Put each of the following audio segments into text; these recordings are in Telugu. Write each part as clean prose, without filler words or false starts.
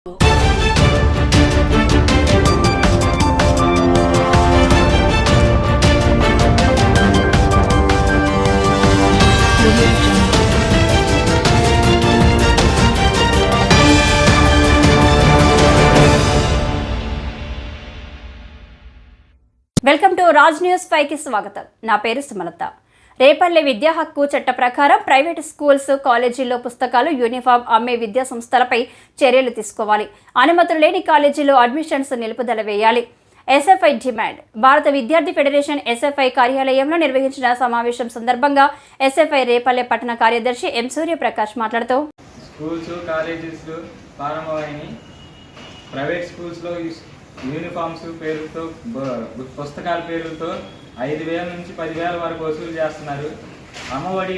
వెల్కమ్ టు రాజ్ న్యూస్ 5 కి స్వాగతం. నా పేరు సుమలత. రేపల్లె విద్యా హక్కు చట్ట ప్రకారం ప్రైవేటు స్కూల్స్, కాలేజీల్లో పుస్తకాలు, యూనిఫామ్ అమ్మే విద్యా సంస్థలపై చర్యలు తీసుకోవాలి. అనుమతులు లేని కాలేజీలో అడ్మిషన్స్ నిలుపుదల వేయాలి. SFI demand. భారత విద్యార్థి ఫెడరేషన్ ఎస్ఎఫ్ఐ కార్యాలయంలో నిర్వహించిన సమావేశం సందర్భంగా ఎస్ఎఫ్ఐ రేపల్లె పట్టణ కార్యదర్శి ఎం సూర్యప్రకాష్ మాట్లాడుతూ స్కూల్స్, కాలేజెస్ ప్రారంభమైన ప్రైవేట్ స్కూల్స్లో యూనిఫామ్స్ పేరుతో, పుస్తకాల పేరుతో 5,000 నుంచి 10,000 వరకు వసూలు చేస్తున్నారు. అమ్మఒడి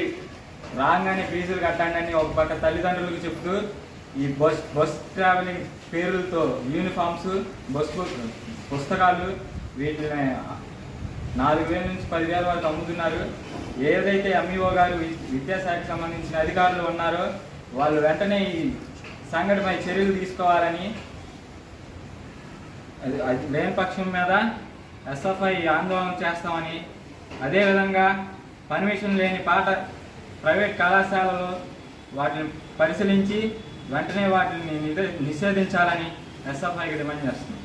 రాగానే ఫీజులు కట్టండి అని ఒక పక్క తల్లిదండ్రులకు చెప్తూ ఈ బస్ ట్రావెలింగ్ పేరులతో యూనిఫామ్స్, పుస్తకాలు వీటిని 4,000 నుంచి 10,000 వరకు అమ్ముతున్నారు. ఏదైతే ఎంఈఓ గారు విద్యాశాఖకు సంబంధించిన అధికారులు ఉన్నారో వాళ్ళు వెంటనే ఈ సంఘటనపై చర్యలు తీసుకోవాలని, అది లేని పక్షం మీద ఎస్ఎఫ్ఐ ఆందోళన చేస్తామని, అదేవిధంగా పర్మిషన్ లేని ప్రైవేట్ కళాశాలలో వాటిని పరిశీలించి వెంటనే వాటిని నిషేధించాలని ఎస్ఎఫ్ఐకి డిమాండ్ చేస్తుంది.